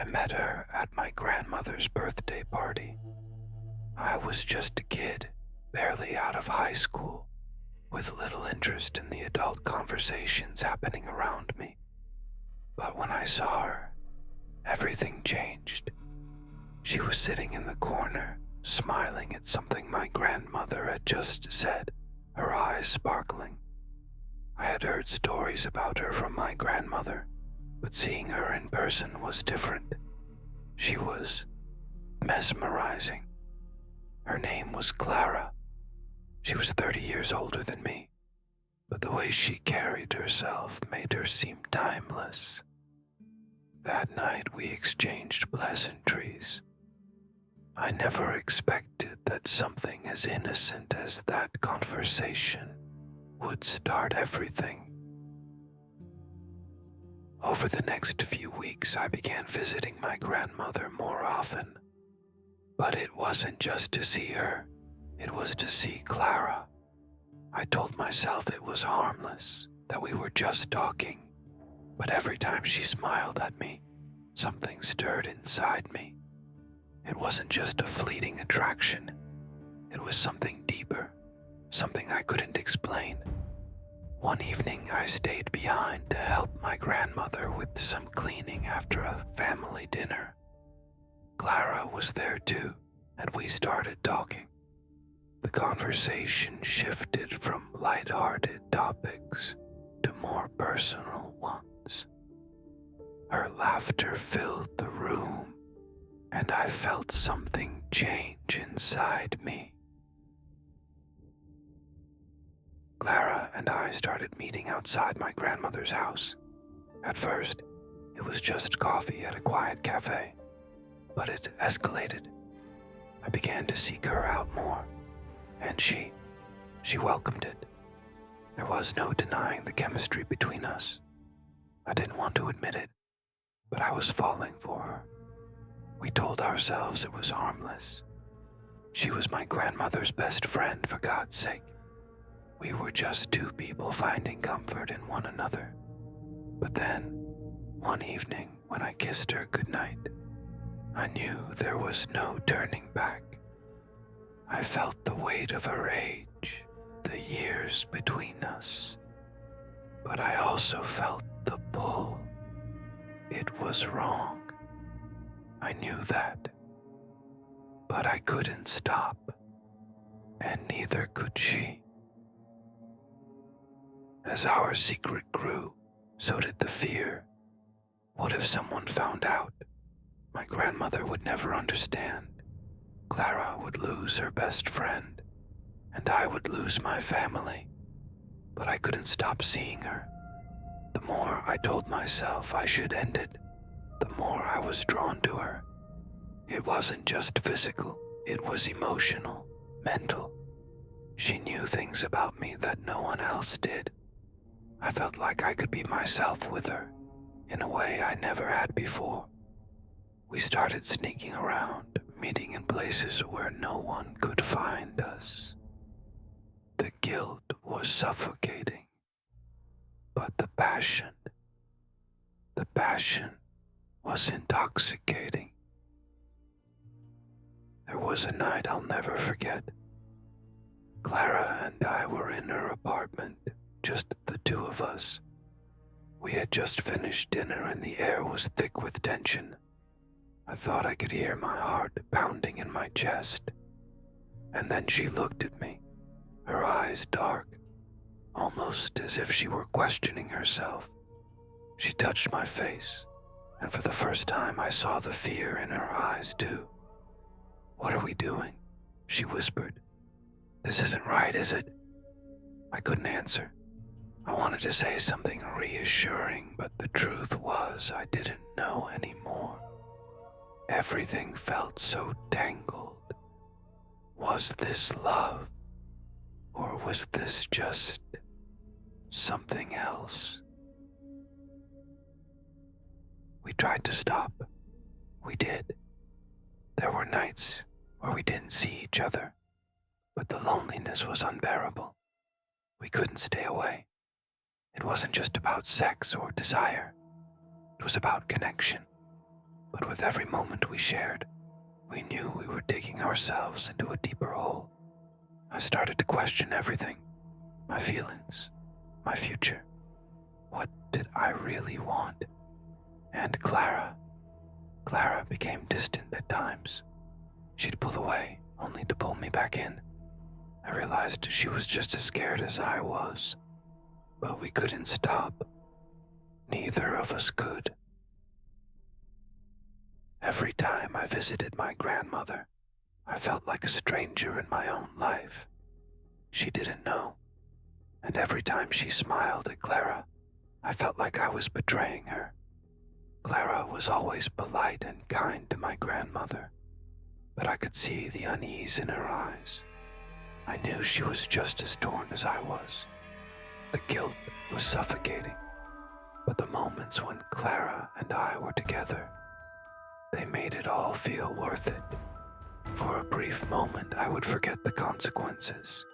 I met her at my grandmother's birthday party. I was just a kid, barely out of high school, with little interest in the adult conversations happening around me. But when I saw her, everything changed. She was sitting in the corner, smiling at something my grandmother had just said, her eyes sparkling. I had heard stories about her from my grandmother, but seeing her in person was different. She was mesmerizing. Her name was Clara. She was 30 years older than me, but the way she carried herself made her seem timeless. That night we exchanged pleasantries. I never expected that something as innocent as that conversation would start everything. Over the next few weeks, I began visiting my grandmother more often. But it wasn't just to see her, it was to see Clara. I told myself it was harmless, that we were just talking. But every time she smiled at me, something stirred inside me. It wasn't just a fleeting attraction. It was something deeper, something I couldn't explain. One evening, I stayed behind to help my grandmother with some cleaning after a family dinner. Clara was there too, and we started talking. The conversation shifted from light-hearted topics to more personal ones. Her laughter filled the room, and I felt something change inside me. Clara and I started meeting outside my grandmother's house. At first, it was just coffee at a quiet cafe, but it escalated. I began to seek her out more, and she welcomed it. There was no denying the chemistry between us. I didn't want to admit it, but I was falling for her. We told ourselves it was harmless. She was my grandmother's best friend, for God's sake. We were just two people finding comfort in one another. But then, one evening when I kissed her goodnight, I knew there was no turning back. I felt the weight of her age, the years between us. But I also felt the pull. It was wrong. I knew that. But I couldn't stop, and neither could she. As our secret grew, so did the fear. What if someone found out? My grandmother would never understand. Clara would lose her best friend, and I would lose my family. But I couldn't stop seeing her. The more I told myself I should end it, the more I was drawn to her. It wasn't just physical, it was emotional, mental. She knew things about me that no one else did. I felt like I could be myself with her, in a way I never had before. We started sneaking around, meeting in places where no one could find us. The guilt was suffocating, but the passion was intoxicating. There was a night I'll never forget. Clara and I were in her apartment, just the two of us. We had just finished dinner and the air was thick with tension. I thought I could hear my heart pounding in my chest. And then she looked at me, her eyes dark, almost as if she were questioning herself. She touched my face, and for the first time I saw the fear in her eyes too. "What are we doing?" she whispered. "This isn't right, is it?" I couldn't answer. I wanted to say something reassuring, but the truth was I didn't know anymore. Everything felt so tangled. Was this love? Or was this just something else? We tried to stop. We did. There were nights where we didn't see each other, but the loneliness was unbearable. We couldn't stay away. It wasn't just about sex or desire. It was about connection. but with every moment we shared, we knew we were digging ourselves into a deeper hole. I started to question everything, my feelings, my future. What did I really want? And Clara became distant at times. She'd pull away, only to pull me back in. I realized she was just as scared as I was, but we couldn't stop. Neither of us could. Every time I visited my grandmother, I felt like a stranger in my own life. She didn't know, and every time she smiled at Clara, I felt like I was betraying her. Clara was always polite and kind to my grandmother, but I could see the unease in her eyes. I knew she was just as torn as I was. The guilt was suffocating, but the moments when Clara and I were together, they made it all feel worth it. For a brief moment, I would forget the consequences,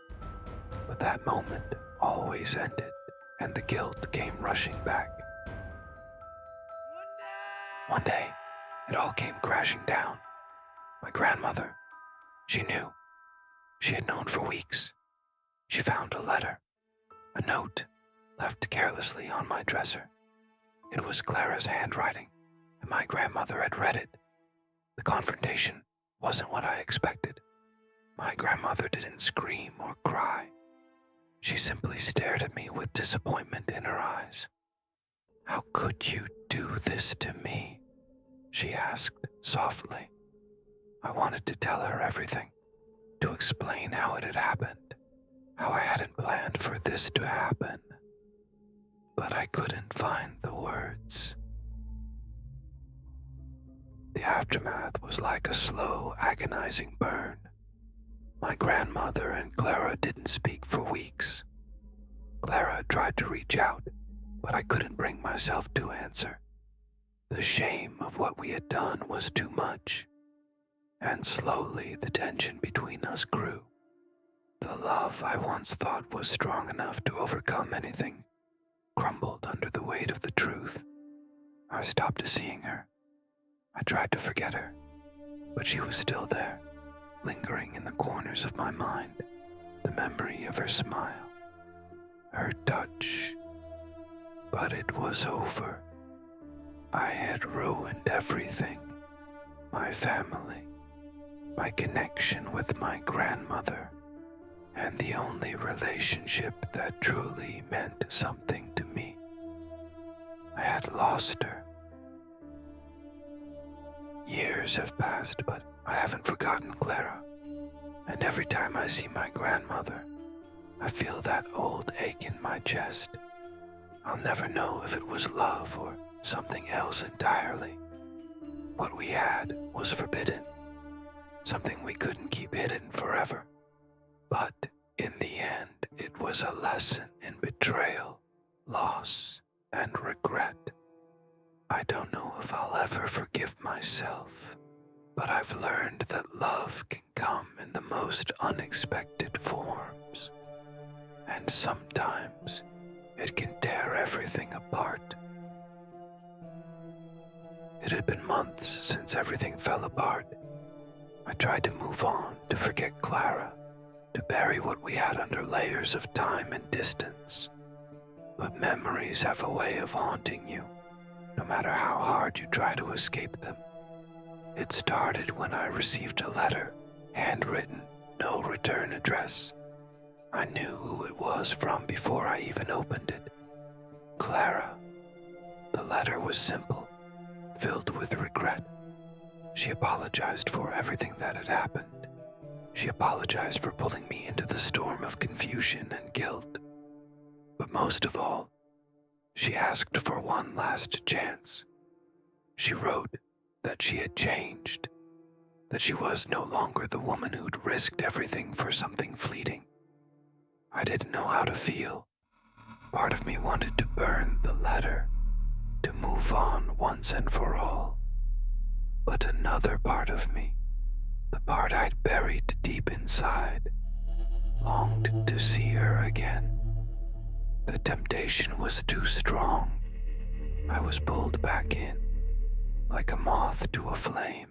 but that moment always ended, and the guilt came rushing back. One day, it all came crashing down. My grandmother, she knew. She had known for weeks. She found a letter, a note, left carelessly on my dresser. It was Clara's handwriting, and my grandmother had read it. The confrontation wasn't what I expected. My grandmother didn't scream or cry. She simply stared at me with disappointment in her eyes. "How could you do this to me?" she asked softly. I wanted to tell her everything, to explain how it had happened, how I hadn't planned for this to happen, but I couldn't find the words. The aftermath was like a slow, agonizing burn. My grandmother and Clara didn't speak for weeks. Clara tried to reach out, but I couldn't bring myself to answer. The shame of what we had done was too much, and slowly the tension between us grew. The love I once thought was strong enough to overcome anything crumbled under the weight of the truth. I stopped seeing her. I tried to forget her, but she was still there, lingering in the corners of my mind, the memory of her smile, her touch. But it was over. I had ruined everything. My family, my connection with my grandmother, and the only relationship that truly meant something to me. I had lost her. Years have passed, but I haven't forgotten Clara, and every time I see my grandmother, I feel that old ache in my chest. I'll never know if it was love or something else entirely. What we had was forbidden, something we couldn't keep hidden forever. But in the end, it was a lesson in betrayal, loss, and regret. I don't know if I'll ever forgive myself, but I've learned that love can come in the most unexpected forms, and sometimes it can tear everything apart. It had been months since everything fell apart. I tried to move on, to forget Clara, to bury what we had under layers of time and distance. But memories have a way of haunting you, no matter how hard you try to escape them. It started when I received a letter, handwritten, no return address. I knew who it was from before I even opened it. Clara. The letter was simple, filled with regret. She apologized for everything that had happened. She apologized for pulling me into the storm of confusion and guilt. But most of all, she asked for one last chance. She wrote that she had changed, that she was no longer the woman who'd risked everything for something fleeting. I didn't know how to feel. Part of me wanted to burn the letter, to move on once and for all. But another part of me, the part I'd buried deep inside, longed to see her again. The temptation was too strong. I was pulled back in, like a moth to a flame.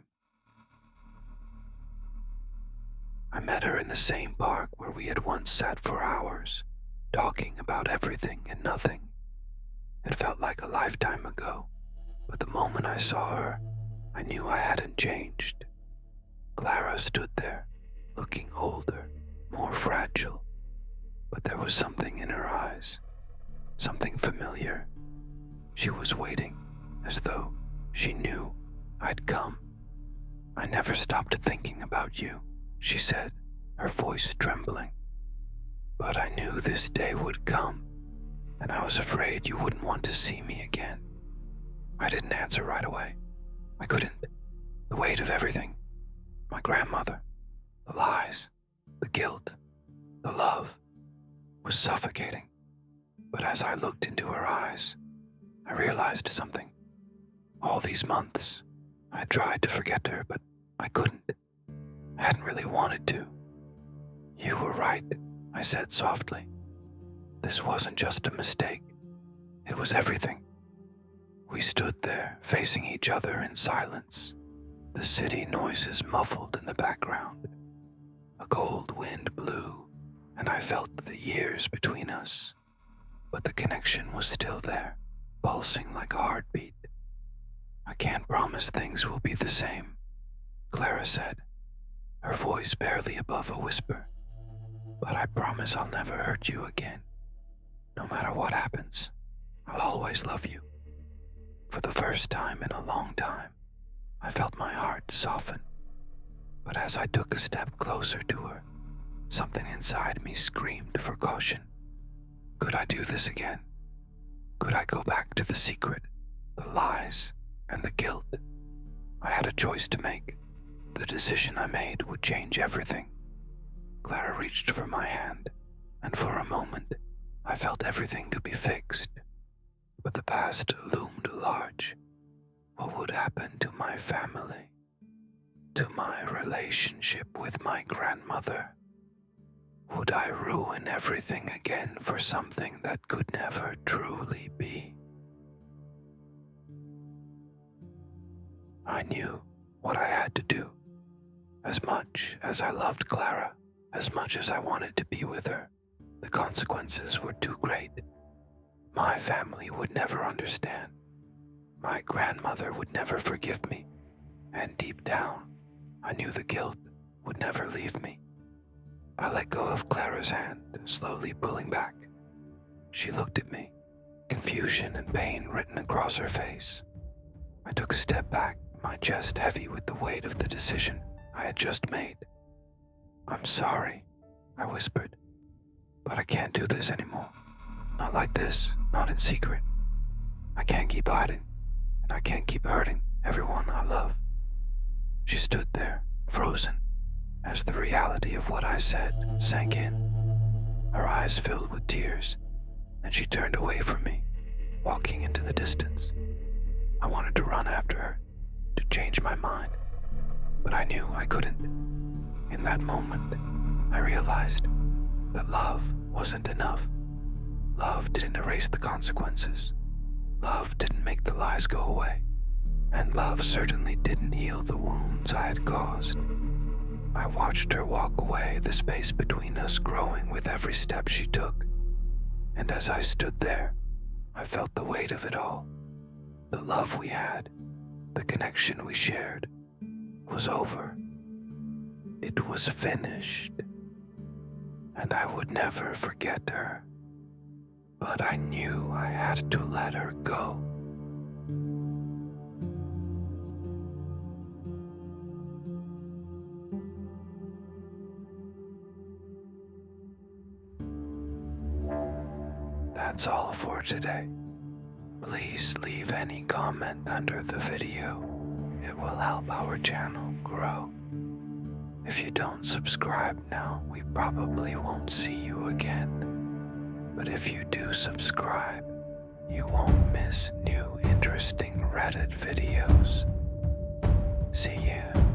I met her in the same park where we had once sat for hours, talking about everything and nothing. It felt like a lifetime ago, but the moment I saw her, I knew I hadn't changed. Clara stood there, looking older, more fragile, but there was something in her eyes, something familiar. She was waiting, as though she knew I'd come. "I never stopped thinking about you," she said, her voice trembling. "But I knew this day would come, and I was afraid you wouldn't want to see me again." I didn't answer right away. I couldn't. The weight of everything. My grandmother, the lies, the guilt, the love, was suffocating. But as I looked into her eyes, I realized something. All these months, I tried to forget her, but I couldn't. I hadn't really wanted to. "You were right," I said softly. "This wasn't just a mistake. It was everything." We stood there, facing each other in silence, the city noises muffled in the background. A cold wind blew, and I felt the years between us. But the connection was still there, pulsing like a heartbeat. "I can't promise things will be the same," Clara said, her voice barely above a whisper. "But I promise I'll never hurt you again. No matter what happens, I'll always love you." For the first time in a long time, I felt my heart soften. But as I took a step closer to her, something inside me screamed for caution. Could I do this again? Could I go back to the secret, the lies, and the guilt? I had a choice to make. The decision I made would change everything. Clara reached for my hand, and for a moment, I felt everything could be fixed. But the past loomed large. What would happen to my family? To my relationship with my grandmother? Would I ruin everything again for something that could never truly be? I knew what I had to do. As much as I loved Clara, as much as I wanted to be with her, the consequences were too great. My family would never understand. My grandmother would never forgive me, and deep down, I knew the guilt would never leave me. I let go of Clara's hand, slowly pulling back. She looked at me, confusion and pain written across her face. I took a step back, my chest heavy with the weight of the decision I had just made. "I'm sorry," I whispered, "but I can't do this anymore. Not like this, not in secret. I can't keep hiding, and I can't keep hurting everyone I love." She stood there, frozen, as the reality of what I said sank in. Her eyes filled with tears, and she turned away from me, walking into the distance. I wanted to run after her, to change my mind, but I knew I couldn't. In that moment, I realized that love wasn't enough. Love didn't erase the consequences. Love didn't make the lies go away. And love certainly didn't heal the wounds I had caused. I watched her walk away, the space between us growing with every step she took. And as I stood there, I felt the weight of it all. The love we had, the connection we shared, was over. It was finished. And I would never forget her. But I knew I had to let her go. That's all for today. Please leave any comment under the video. It will help our channel grow. If you don't subscribe now, we probably won't see you again. But if you do subscribe, you won't miss new interesting Reddit videos. See you.